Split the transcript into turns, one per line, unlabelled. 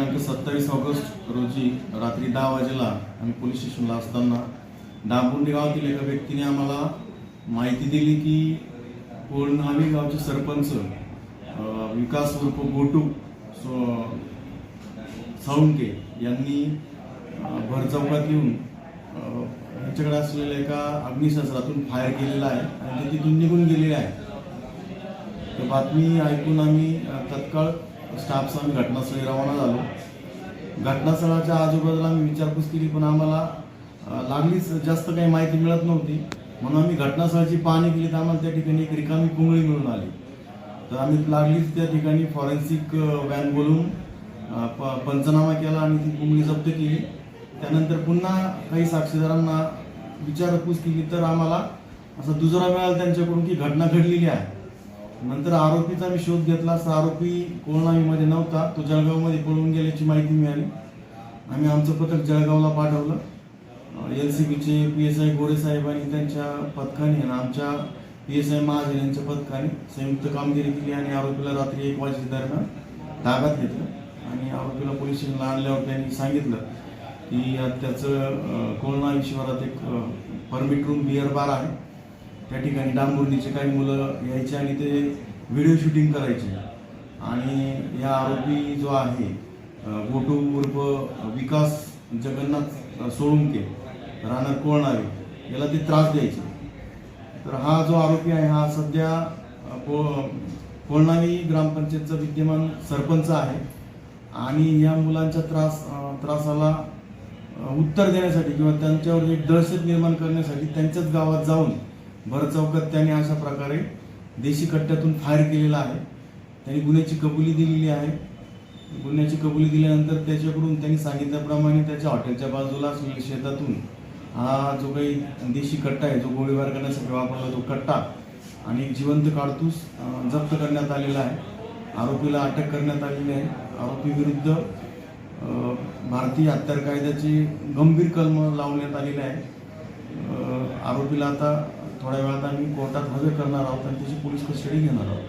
दिनांक 27 ऑगस्ट रोजी रात्री 10 वाजेला आम्ही पोलीस स्टेशनला असताना डांबुर्णी गावातील एका व्यक्तीने आम्हाला माहिती दिली की कोळनावी गावचे सरपंच विकास उर्फ गोटू साळुंके यांनी भर चौकात येऊन यांच्याकडे असलेल्या एका अग्निशस्त्रातून फायर केलेला आहे आणि ते तिथून निघून गेलेले आहे. तर बातमी ऐकून आम्ही तत्काळ स्टाफसह आम्ही घटनास्थळी रवाना झालो. घटनास्थळाच्या आजूबाजूला आम्ही विचारपूस केली, पण आम्हाला लागलीच जास्त काही माहिती मिळत नव्हती. म्हणून आम्ही घटनास्थळाची पाहणी केली तर आम्हाला त्या ठिकाणी एक रिकामी पुंगळी मिळून आली. तर आम्ही लागलीच त्या ठिकाणी फॉरेन्सिक व्हॅन बोलून पंचनामा केला आणि ती पुंगळी जप्त केली. त्यानंतर पुन्हा काही साक्षीदारांना विचारपूस केली तर आम्हाला असा दुजोरा मिळाला त्यांच्याकडून की घटना घडलेली आहे. नंतर आरोपीचा मी शोध घेतला असता आरोपी कोळनावीमध्ये नव्हता, तो जळगावमध्ये पळून गेल्याची माहिती मिळाली. आम्ही आमचं पथक जळगावला पाठवलं. LCBचे PSI गोरे साहेब आणि त्यांच्या पथकाने आणि आमच्या PSI महाजन यांच्या पथकाने संयुक्त कामगिरी केली आणि आरोपीला रात्री 1 वाजेच्या दरम्यान ताब्यात घेतलं. आणि आरोपीला पोलीस स्टेशनला आणल्यावर त्यांनी सांगितलं की त्याचं कोळनावी शिवारात एक परमिट रूम बिअर बार आहे, त्या ठिकाणी डांबुर्णीचे काही मुलं यायचे आणि ते व्हिडिओ शूटिंग करायचे. आणि या आरोपी जो आहे गोटू उर्फ विकास जगन्नाथ सोळुंके राहणार कोळनावी याला ते त्रास द्यायचे. तर हा जो आरोपी आहे हा सध्या कोळनावी ग्रामपंचायतचा विद्यमान सरपंच आहे. आणि या मुलांच्या त्रासाला उत्तर देण्यासाठी किंवा त्यांच्यावर एक दहशत निर्माण करण्यासाठी त्यांच्याच गावात जाऊन भर चौकात त्याने अशा प्रकारे देशी कट्ट्यातून फायर केलेला आहे. त्यांनी गुन्ह्याची कबुली दिलेली आहे. गुन्ह्याची कबुली दिल्यानंतर त्याच्याकडून त्यांनी सांगितल्याप्रमाणे त्याच्या हॉटेलच्या बाजूला असलेल्या शेतातून हा जो काही देशी कट्टा आहे, जो गोळीबार करण्यासाठी वापरला तो कट्टा आणि एक जिवंत काडतूस जप्त करण्यात आलेला आहे. आरोपीला अटक करण्यात आलेली आहे. आरोपी विरुद्ध भारतीय हत्यार कायद्याची गंभीर कलम लावण्यात आलेली आहे. आरोपीला आता थोड्या वेळात आम्ही कोर्टात हजर करणार आहोत आणि त्याची पोलीस कस्टडी घेणार आहोत.